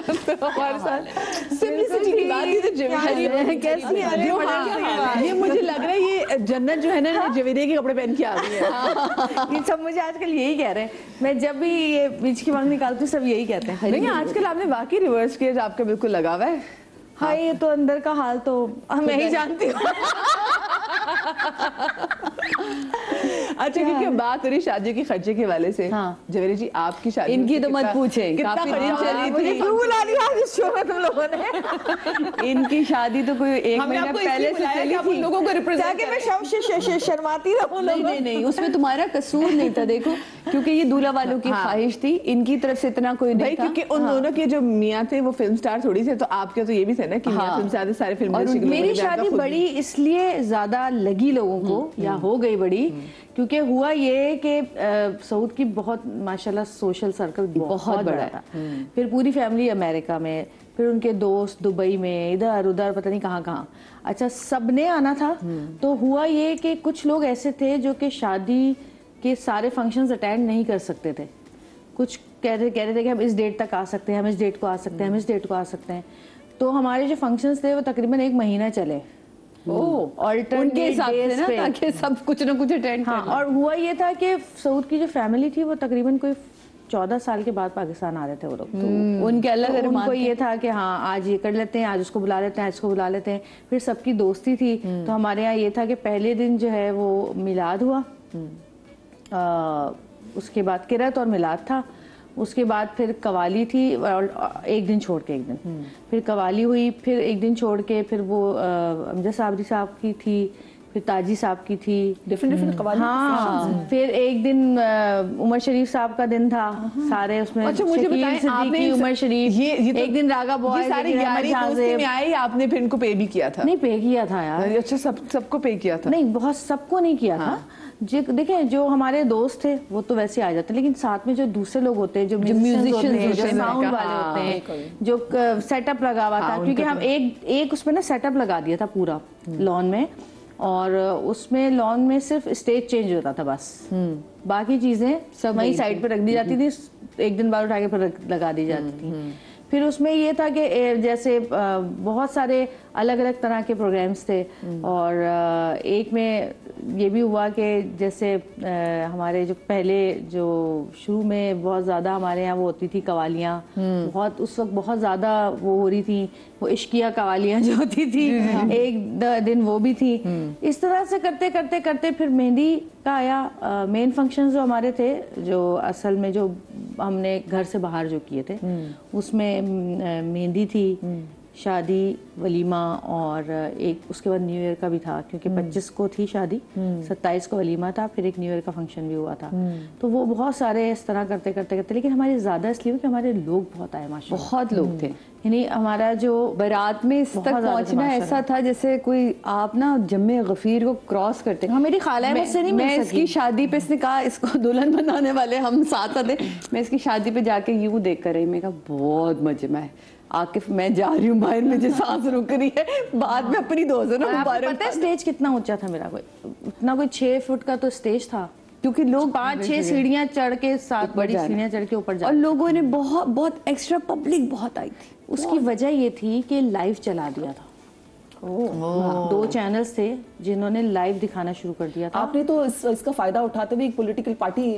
तो हमारे साथ सिंपलिसिटी की बात ही तो ये मुझे लग रहा है ये जन्नत जो है ना जवेरिया के कपड़े पहन के आ गई है। ये सब मुझे आजकल यही कह रहे हैं, मैं जब भी ये बीच की मांग निकालती हूँ सब यही कहते हैं। नहीं आजकल आपने वाकई रिवर्स किया जो आपका बिल्कुल लगा हुआ है। हाँ ये तो अंदर का हाल तो मैं ही जानती हूँ। अच्छा क्योंकि बात हो रही शादी के खर्चे के वाले से, हाँ। जवेरी जी आपकी शादी इनकी तो मत पूछे, कितना खर्चा चली मुझे थी? क्यों बुला लिया इस शो में तुम लोगों ने? इनकी शादी तो कोई एक महीना पहले से चली थी। लोगों को ताकि मैं शर्माती रहूं। नहीं उसमें तुम्हारा कसूर नहीं था। देखो क्योंकि ये दूल्हा वालों की ख्वाहिश थी, इनकी तरफ से इतना कोई नहीं था। क्योंकि उन दोनों के जो मियाँ थे वो फिल्म स्टार थोड़ी थे, तो आपके तो ये भी थे ना कि मियाँ फिल्म से सारे फिल्म। और मेरी शादी बड़ी इसलिए ज्यादा लगी लोगों को या हो गई बड़ी, क्योंकि हुआ ये कि सऊद की बहुत माशाल्लाह सोशल सर्कल बहुत बड़ा था। फिर पूरी फैमिली अमेरिका में, फिर उनके दोस्त दुबई में, इधर उधर पता नहीं कहाँ कहाँ। अच्छा सबने आना था, तो हुआ ये कि कुछ लोग ऐसे थे जो कि शादी के सारे फंक्शंस अटेंड नहीं कर सकते थे। कुछ कह रहे थे कि हम इस डेट तक आ सकते हैं, हम इस डेट को आ सकते हैं, हम इस डेट को आ सकते हैं। तो हमारे जो फंक्शंस थे वो तकरीबन 1 महीना चले। उनके हिसाब से ना, ताकि सब कुछ ना कुछ अटेंड हाँ, और हुआ ये था कि सऊद की जो फैमिली थी वो तकरीबन कोई 14 साल के बाद पाकिस्तान आ रहे थे वो लोग। तो उनके अलग तो उनको ये था कि हाँ आज ये कर लेते हैं, आज उसको बुला लेते हैं, आज इसको बुला लेते हैं। फिर सबकी दोस्ती थी, तो हमारे यहाँ ये था कि पहले दिन जो है वो मिलाद हुआ, उसके बाद किरत और मिलाद था, उसके बाद फिर कवाली थी और एक दिन छोड़ के एक दिन फिर कवाली हुई, फिर एक दिन छोड़ के फिर वो अमजद साबरी साहब की थी, फिर ताजी साहब की थी, डिफरेंट कवाली। हाँ फिर एक दिन उमर शरीफ साहब का दिन था, सारे उसमें। अच्छा मुझे बताएं आपने उमर शरीफ ये तो एक दिन रागा बॉय सारे यारी दोस्ती में आए, आपने फिर इनको पे भी किया था? नहीं पे किया था यार। अच्छा सबको पे किया था? नहीं बहुत सबको नहीं किया था। देखें जो हमारे दोस्त थे वो तो वैसे आ जाते हैं, लेकिन साथ में जो दूसरे लोग होते हैं, जो म्यूजिशियंस होते हैं, जो साउंड वाले होते हैं, जो सेटअप लगा हुआ था, क्योंकि हम एक उसमें ना सेटअप लगा दिया था पूरा लॉन में, और उसमें लॉन में सिर्फ स्टेज चेंज होता था बस, बाकी चीजें सब वही साइड पे रख दी जाती थी, एक दिन बाद उठा के फिर लगा दी जाती थी। फिर उसमें ये था कि जैसे बहुत सारे अलग अलग तरह के प्रोग्राम्स थे, और एक में ये भी हुआ कि जैसे हमारे जो पहले जो शुरू में बहुत ज़्यादा हमारे यहाँ वो होती थी कवालियाँ, बहुत उस वक्त बहुत ज़्यादा वो हो रही थी, वो इश्किया कवालियाँ जो होती थी, एक दिन वो भी थी। इस तरह से करते करते करते फिर मेहंदी का आया। मेन फंक्शन जो हमारे थे, जो असल में जो हमने घर से बाहर जो किए थे, उसमें मेहंदी थी, शादी, वलीमा, और एक उसके बाद न्यू ईयर का भी था, क्योंकि 25 को थी शादी, 27 को वलीमा था, फिर एक न्यू ईयर का फंक्शन भी हुआ था। तो वो बहुत सारे इस तरह करते करते करते, लेकिन हमारे ज्यादा इसलिए कि हमारे लोग बहुत आए माशाल्लाह, बहुत लोग थे। यानी हमारा जो बारात में इस तक पहुंचना ऐसा था जैसे कोई आप ना जम्मे गफीर को क्रॉस करते। हाँ मेरी खाला मुझसे नहीं मैं इसकी शादी पे, इसने कहा इसको दुल्हन बनाने वाले हम साथ थे, मैं इसकी शादी पे जाके यूं देख कर रही, मैं कहा बहुत मजे में आकिफ, मैं जा रही हूँ बाहर, मुझे सांस रुक रही है, बाद में अपनी दोस्त है ना मुबारक। पता है स्टेज कितना ऊंचा था मेरा, कोई इतना कोई 6 फुट का तो स्टेज था, क्योंकि लोग 5-6 सीढ़ियां चढ़ के, 7 बड़ी सीढ़ियां चढ़ के ऊपर जा, और लोगों ने बहुत बहुत एक्स्ट्रा, पब्लिक बहुत आई थी। उसकी वजह ये थी कि लाइव चला दिया था। 2 चैनल्स थे जिन्होंने लाइव दिखाना शुरू कर दिया था। आपने तो इसका फायदा उठाते हुए एक पॉलिटिकल पार्टी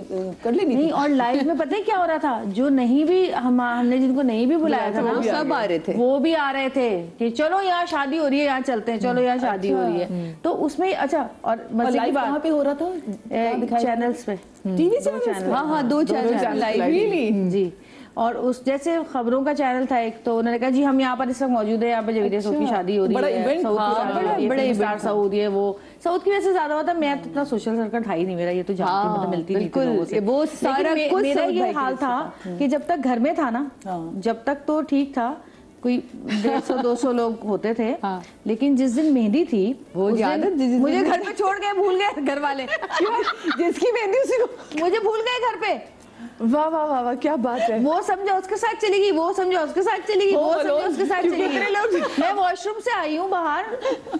कर लेनी नहीं, और लाइव में पता है क्या हो रहा था, जो नहीं भी हमने जिनको नहीं भी बुलाया था ना, सब आ रहे थे, वो भी आ रहे थे कि चलो यहाँ शादी हो रही है, यहाँ चलते हैं, चलो यहाँ शादी हो रही है। तो उसमें अच्छा, और मजे की बात, कहाँ पे हो रहा था? चैनल्स पे, टीवी चैनल। हाँ 2 चैनल लाइव जी। और उस जैसे खबरों का चैनल था एक, तो उन्होंने कहा जी हम यहाँ पर इस वक्त मौजूद है, यहाँ पर जवेरिया सऊद की शादी हो रही है, बड़े स्टार सऊद है, वो सऊद की वजह से ज्यादा हुआ था। मैं तो इतना सोशल सर्कल था ही नहीं मेरा, ये तो जानती मतलब मिलती नहीं, वो सारा कुछ मेरा ये हाल था कि जब तक घर में था ना, जब तक तो ठीक था, कोई 150-200 लोग होते थे, लेकिन जिस दिन मेहंदी थी वो मुझे घर पे छोड़ गए, भूल गए घर वाले, जिसकी मेहंदी उसी को मुझे भूल गए घर पे। वाह वाह वाह वाह, क्या बात है। वो समझा उसके साथ चली गई, वो समझा उसके साथ चली गई, वो समझा उसके साथ चली गई। मैं वॉशरूम से आई हूँ बाहर,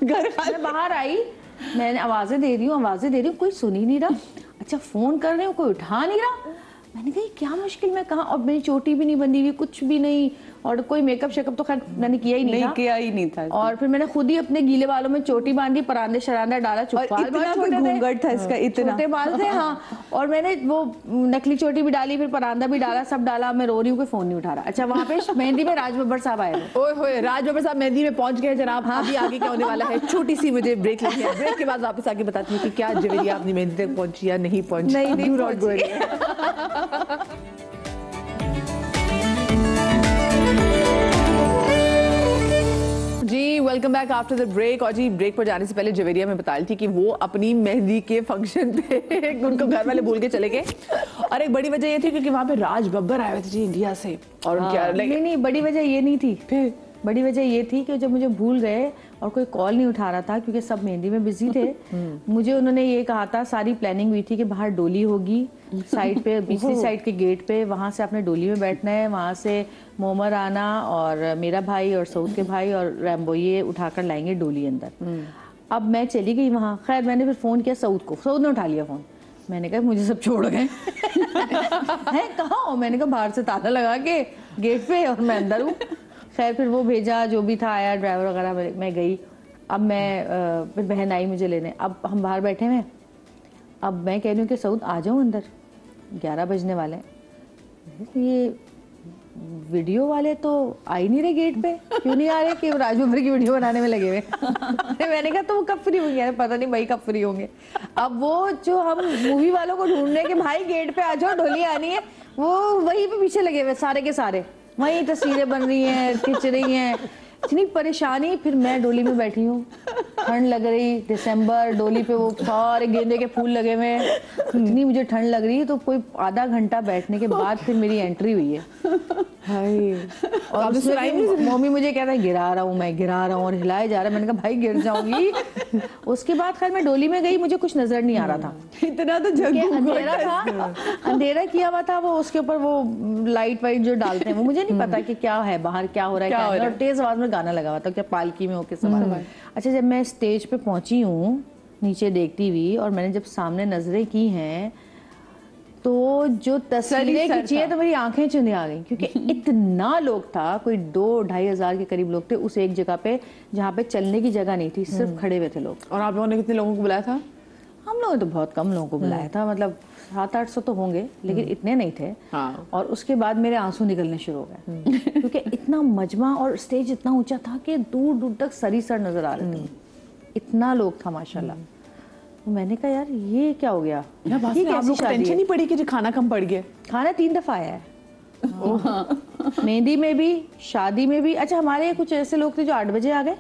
घर में बाहर आई, मैंने आवाजें दे रही हूँ, कोई सुन ही नहीं रहा। अच्छा फोन कर रही हूँ, कोई उठा नहीं रहा। मैंने कहा क्या मुश्किल, मैं कहाँ, और मेरी चोटी भी नहीं बंधी हुई, कुछ भी नहीं, और कोई मेकअप शेकअप तो खैर मैंने किया ही नहीं था। और फिर मैंने खुद ही अपने गीले बालों में चोटी बांधी, परांदे शरांदा डाला, घूंघट था इसका, इतना छोटे बाल थे। हाँ, और मैंने वो नकली चोटी भी डाली, फिर परांदा भी डाला, सब डाला। मैं रो रही हूँ, कोई फोन नहीं उठा रहा। अच्छा, वहाँ पे मेहंदी में राज बब्बर साहब आए थे। ओए होए, राज बब्बर साहब मेहंदी में पहुंच गए जनाब। अभी आगे क्या होने वाला है, छोटी सी मुझे ब्रेक लेनी है, ब्रेक के बाद वापस आके बताती हूँ कि क्या जवेरिया अपनी मेहंदी तक पहुंची या नहीं पहुंची। नहीं जी, welcome back after the break. और जी, ब्रेक पर जाने से पहले जवेरिया में बता रही थी कि वो अपनी मेहंदी के फंक्शन पे उनको घर वाले भूल के चले गए, और एक बड़ी वजह ये थी क्योंकि वहाँ पे राज बब्बर आए हुए थे जी इंडिया से। और नहीं, बड़ी वजह ये नहीं थी। फिर बड़ी वजह ये थी कि जब मुझे भूल गए और कोई कॉल नहीं उठा रहा था क्योंकि सब मेहंदी में बिजी थे, मुझे उन्होंने ये कहा था, सारी प्लानिंग हुई थी कि बाहर डोली होगी साइड पे, पिछली साइड के गेट पे, वहाँ से आपने डोली में बैठना है, वहाँ से मोमर आना और मेरा भाई और सऊद के भाई और रैम्बो ये उठाकर लाएंगे डोली अंदर। अब मैं चली गई वहाँ। खैर मैंने फिर फ़ोन किया सऊद को, सऊद ने उठा लिया फ़ोन। मैंने कहा मुझे सब छोड़ गए हैं, कहाँ हो? मैंने कहा बाहर से ताला लगा के गेट पे, और मैं अंदर हूँ। खैर फिर वो भेजा, जो भी था आया, ड्राइवर वगैरह, मैं गई। अब मैं फिर बहन आई मुझे लेने। अब हम बाहर बैठे हैं, अब मैं कह रही हूँ कि सऊद आ जाऊँ अंदर, 11 बजने वाले हैं। ये वीडियो वाले तो आ ही नहीं रहे गेट पे, क्यों नहीं आ रहे? कि राज बब्बर की वीडियो बनाने में लगे हुए। मैंने कहा तो वो कब फ्री होंगे? पता नहीं भाई कब फ्री होंगे। अब वो जो हम मूवी वालों को ढूंढने के भाई गेट पे आ जाओ, ढोली आनी है, वो वहीं पे पीछे लगे हुए सारे के सारे, वहीं तस्वीरें बन रही हैं, खिंच रही हैं, इतनी परेशानी। फिर मैं डोली में बैठी हूँ, ठंड लग रही, दिसंबर, डोली पे वो सारे गेंदे के फूल लगे हुए, इतनी मुझे ठंड लग रही है। तो कोई आधा घंटा बैठने के बाद फिर मेरी एंट्री हुई है। और मम्मी मुझे कहता है गिरा रहा हूँ, मैं गिरा रहा हूँ, और हिलाए जा रहा है। मैंने कहा भाई गिर जाऊंगी। उसके बाद खैर मैं डोली में गई, मुझे कुछ नजर नहीं आ रहा था, इतना तो अंधेरा था, अंधेरा किया हुआ था। वो उसके ऊपर वो लाइट वाइट जो डालते हैं, वो मुझे नहीं पता कि क्या है बाहर, क्या हो रहा है, क्या है। और तेज आवाज में गाना लगा हुआ था, क्या पालकी में होके सवार। अच्छा, जब मैं स्टेज पे पहुंची हूँ नीचे देखती हुई, और मैंने जब सामने नजरें की हैं, तो जो तस्वीरें खींची है तो मेरी आंखें चुंधी आ गई, क्योंकि इतना लोग था, कोई 2-2.5 हज़ार के करीब लोग थे उस एक जगह पे, जहाँ पे चलने की जगह नहीं थी, सिर्फ खड़े हुए थे लोग। और आप लोगों ने कितने लोगों को बुलाया था? हम लोगों ने तो बहुत कम लोगों को बुलाया था, मतलब 700-800 तो होंगे, लेकिन इतने नहीं थे। हाँ। और उसके बाद मेरे आंसू निकलने शुरू हो गए, क्योंकि इतना मजमा और स्टेज इतना ऊंचा था कि दूर दूर तक सरीसर नजर आ रहे थे, इतना लोग था माशाल्लाह। तो मैंने कहा यार ये क्या हो गया? आप लोग को टेंशन नहीं पड़ी कि जो खाना कम पड़ गया? खाना 3 दफा आया है, मेहंदी में भी, शादी में भी। अच्छा, हमारे कुछ ऐसे लोग थे जो 8 बजे आ गए।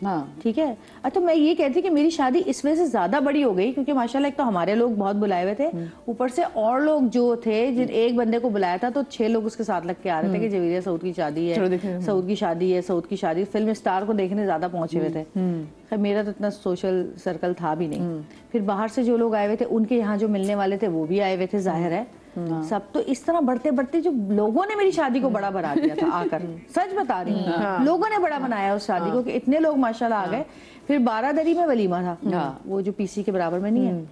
हाँ, ठीक है। अच्छा, मैं ये कहती कि मेरी शादी इस वजह से ज्यादा बड़ी हो गई क्योंकि माशाल्लाह एक तो हमारे लोग बहुत बुलाए हुए थे, ऊपर से और लोग जो थे, जिन एक बंदे को बुलाया था तो 6 लोग उसके साथ लग के आ रहे थे कि जवेरिया सऊद की शादी है, सऊद की शादी है, सऊद की शादी। फिल्म स्टार को देखने ज्यादा पहुंचे हुए थे। खैर मेरा तो इतना सोशल सर्कल था भी नहीं। फिर बाहर से जो लोग आए हुए थे, उनके यहाँ जो मिलने वाले थे वो भी आए हुए थे, जाहिर है सब। तो इस तरह बढ़ते बढ़ते जो लोगों ने मेरी शादी को बड़ा बना दिया था आकर, सच बता रही हूँ, लोगों ने बड़ा बनाया उस शादी को कि इतने लोग माशाल्लाह आ गए। फिर 12 में वलीमा था, वो जो पीसी के बराबर में नहीं है,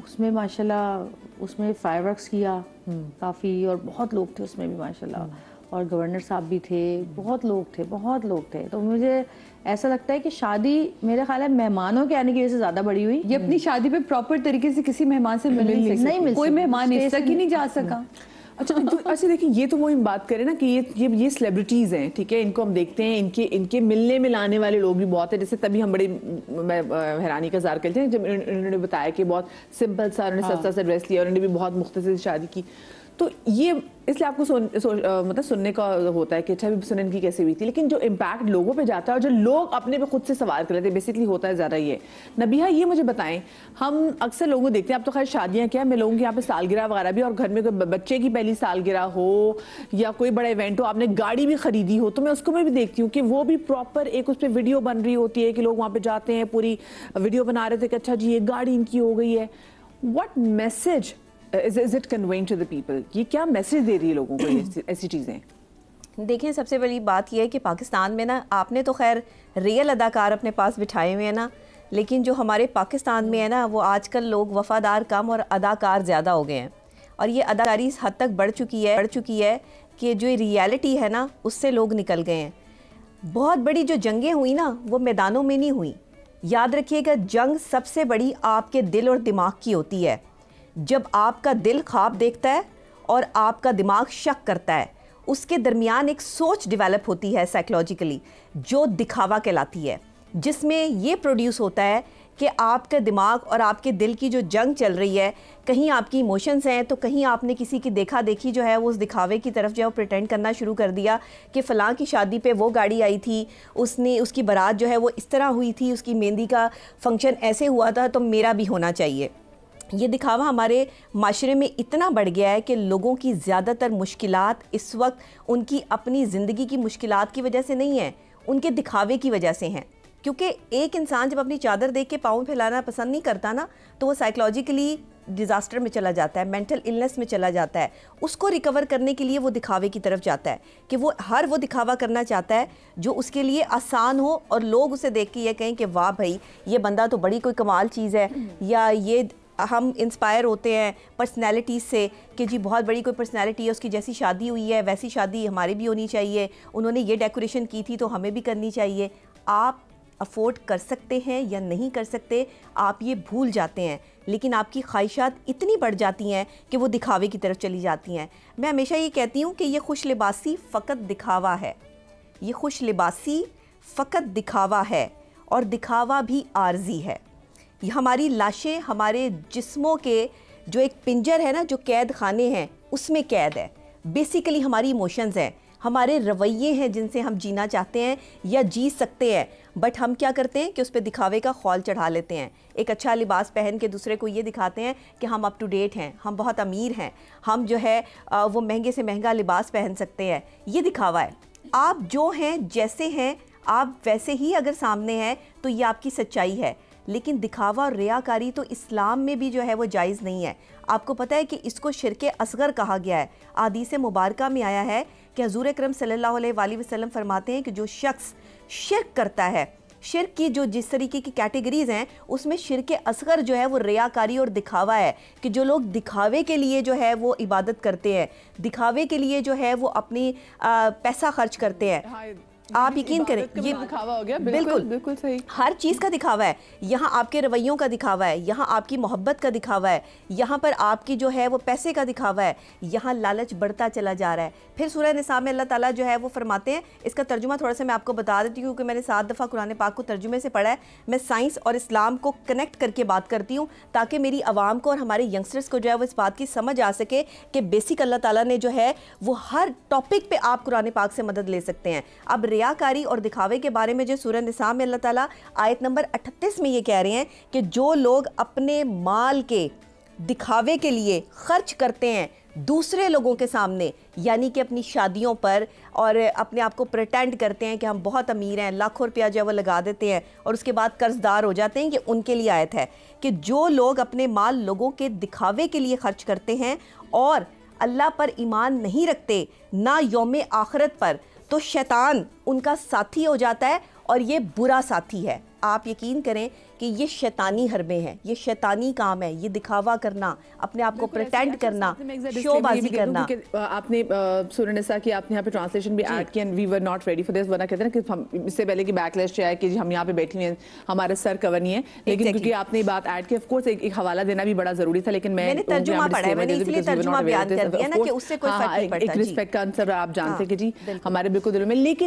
उसमें माशाल्लाह उसमें फायरवर्क्स किया काफी, और बहुत लोग थे उसमें भी माशाल्लाह, और गवर्नर साहब भी थे, बहुत लोग थे। तो मुझे ऐसा लगता है कि शादी मेरे ख्याल है मेहमानों के आने की वजह से ज्यादा बड़ी हुई। ये अपनी शादी पे प्रॉपर तरीके से किसी मेहमान से मिल नहीं सकती, कोई मेहमान इस तक ही नहीं जा सका। अच्छा देखिए, ये तो वो हम बात करें ना कि ये सेलिब्रिटीज हैं, ठीक है, इनको हम देखते हैं, इनके मिलने में लाने वाले लोग भी बहुत है। जैसे तभी हम बड़े हैरानी का जार करते हैं जब इन्होंने बताया कि बहुत सिंपल सा, उन्होंने सस्ता सा ड्रेस लिया और उन्होंने भी बहुत मुख्तसर शादी की। तो ये इसलिए आपको मतलब सुनने का होता है कि अच्छा भी सुनने की कैसे हुई थी, लेकिन जो इम्पैक्ट लोगों पे जाता है और जो लोग अपने पे खुद से सवाल कर लेते हैं, बेसिकली होता है ज़्यादा ये। नबिहा, ये मुझे बताएं, हम अक्सर लोगों को देखते हैं, अब तो खैर शादियाँ क्या, मैं लोगों के यहाँ पे सालगिरह वगैरह भी, और घर में कोई बच्चे की पहली सालगिरह हो या कोई बड़ा इवेंट हो, आपने गाड़ी भी खरीदी हो, तो मैं उसको मैं भी देखती हूँ कि वो भी प्रॉपर एक उस पर वीडियो बन रही होती है कि लोग वहाँ पर जाते हैं, पूरी वीडियो बना रहे थे कि अच्छा जी ये गाड़ी इनकी हो गई है। What message is it conveying to the people? ये क्या मैसेज दे रही है लोगों को ऐसी चीज़ें? देखें, सबसे बड़ी बात यह है कि पाकिस्तान में ना, आपने तो खैर रियल अदाकार अपने पास बिठाए हुए हैं ना, लेकिन जो हमारे पाकिस्तान में है ना, वो आजकल लोग वफ़ादार कम और अदाकार ज़्यादा हो गए हैं। और ये अदाकारी इस हद तक बढ़ चुकी है कि जो रियलिटी है ना उससे लोग निकल गए हैं। बहुत बड़ी जो जंगें हुई ना वो मैदानों में नहीं हुई। याद रखिएगा, जंग सबसे बड़ी आपके दिल और दिमाग की होती है। जब आपका दिल ख्वाब देखता है और आपका दिमाग शक करता है, उसके दरमियान एक सोच डेवलप होती है साइकोलॉजिकली, जो दिखावा कहलाती है, जिसमें ये प्रोड्यूस होता है कि आपका दिमाग और आपके दिल की जो जंग चल रही है, कहीं आपकी इमोशंस हैं तो कहीं आपने किसी की देखा देखी जो है वो उस दिखावे की तरफ जो है वो प्रिटेंड करना शुरू कर दिया कि फ़लाँ की शादी पे वो गाड़ी आई थी, उसकी बारात जो है वो इस तरह हुई थी, उसकी मेहंदी का फंक्शन ऐसे हुआ था, तो मेरा भी होना चाहिए। ये दिखावा हमारे माशरे में इतना बढ़ गया है कि लोगों की ज़्यादातर मुश्किलात इस वक्त उनकी अपनी ज़िंदगी की मुश्किलात की वजह से नहीं है, उनके दिखावे की वजह से हैं। क्योंकि एक इंसान जब अपनी चादर देख के पाँव फैलाना पसंद नहीं करता ना, तो वो साइकोलॉजिकली डिज़ास्टर में चला जाता है, मेंटल इलनेस में चला जाता है। उसको रिकवर करने के लिए वो दिखावे की तरफ जाता है कि वो दिखावा करना चाहता है जो उसके लिए आसान हो और लोग उसे देख के ये कहें कि वाह भाई ये बंदा तो बड़ी कोई कमाल चीज़ है, या ये हम इंस्पायर होते हैं पर्सनैलिटीज़ से कि जी बहुत बड़ी कोई पर्सनैलिटी है, उसकी जैसी शादी हुई है वैसी शादी हमारी भी होनी चाहिए, उन्होंने ये डेकोरेशन की थी तो हमें भी करनी चाहिए। आप अफोर्ड कर सकते हैं या नहीं कर सकते, आप ये भूल जाते हैं, लेकिन आपकी ख्वाहिशात इतनी बढ़ जाती हैं कि वो दिखावे की तरफ चली जाती हैं। मैं हमेशा ये कहती हूँ कि ये खुश लिबासी फ़कत दिखावा है, ये खुश लिबासी फ़कत दिखावा है, और दिखावा भी आर्जी है। ये हमारी लाशें हमारे जिस्मों के जो एक पिंजर है ना, जो कैद खाने हैं, उसमें कैद है। बेसिकली हमारी इमोशंस हैं, हमारे रवैये हैं जिनसे हम जीना चाहते हैं या जी सकते हैं, बट हम क्या करते हैं कि उस पर दिखावे का खौल चढ़ा लेते हैं। एक अच्छा लिबास पहन के दूसरे को ये दिखाते हैं कि हम अप टू डेट हैं, हम बहुत अमीर हैं, हम जो है वो महंगे से महंगा लिबास पहन सकते हैं। ये दिखावा है। आप जो हैं, जैसे हैं, आप वैसे ही अगर सामने हैं तो ये आपकी सच्चाई है। लेकिन दिखावा और रियाकारी तो इस्लाम में भी जो है वो जायज़ नहीं है। आपको पता है कि इसको शिरके असगर कहा गया है। हदीस मुबारका में आया है कि हजूर अकरम सल्लल्लाहु अलैहि वसल्लम फरमाते हैं कि जो शख्स शिर्क करता है, शिर्क की जो जिस तरीके की कैटेगरीज हैं उसमें शिरके असगर जो है वो रियाकारी और दिखावा है, कि जो लोग दिखावे के लिए जो है वो इबादत करते हैं, दिखावे के लिए जो है वो अपनी पैसा खर्च करते हैं। आप यकीन करें ये दिखावा हो गया। बिल्कुल सही। हर चीज़ का दिखावा है। यहाँ आपके रवैयों का दिखावा है, यहाँ आपकी मोहब्बत का दिखावा है, यहाँ पर आपकी जो है वो पैसे का दिखावा है, यहाँ लालच बढ़ता चला जा रहा है। फिर सूरह निसा में अल्लाह ताला जो है वो फरमाते हैं, इसका तर्जुमा थोड़ा सा मैं आपको बता देती हूँ क्योंकि मैंने 7 दफ़ा कुरान पाक को तर्जुमे से पढ़ा है। मैं साइंस और इस्लाम को कनेक्ट करके बात करती हूँ ताकि मेरी आवाम को और हमारे यंगस्टर्स को जो है वो इस बात की समझ आ सके कि बेसिक अल्लाह ताला ने जो है वो हर टॉपिक पे आप कुरान पाक से मदद ले सकते हैं। अब रियाकारी और दिखावे के बारे में जो सूरह निसा में अल्लाह ताला आयत नंबर 38 में ये कह रहे हैं कि जो लोग अपने माल के दिखावे के लिए खर्च करते हैं दूसरे लोगों के सामने, यानी कि अपनी शादियों पर, और अपने आप को प्रिटेंड करते हैं कि हम बहुत अमीर हैं, लाखों रुपया जो है वो लगा देते हैं और उसके बाद कर्जदार हो जाते हैं, कि उनके लिए आयत है कि जो लोग अपने माल लोगों के दिखावे के लिए खर्च करते हैं और अल्लाह पर ईमान नहीं रखते, ना यौम आखिरत पर, तो शैतान उनका साथी हो जाता है और ये बुरा साथी है। आप यकीन करें कि ये शैतानी हरबे हैं, ये शैतानी काम है, ये दिखावा करना, अपने आप को प्रिटेंड करना, शोबाजी करना। आपने सूरह निसा की आपने यहाँ पे ट्रांसलेशन भी ऐड किया, we were not ready for this, वरना कहते हैं ना कि हम इससे पहले की बैकलैश आए कि हम यहाँ पे बैठे हैं, हमारे सर कवर नहीं है, लेकिन क्योंकि आपने बात ऐड की, ऑफ कोर्स एक हवाला देना भी बड़ा जरूरी था, लेकिन मैंने तर्जुमा पढ़ा है, मैंने इसलिए तर्जुमा बयान कर दिया ना कि उससे कोई फर्क नहीं पड़ता। एक रिस्पेक्ट का आंसर आप जानते कि जी हमारे बिल्कुल दिलों में, लेकिन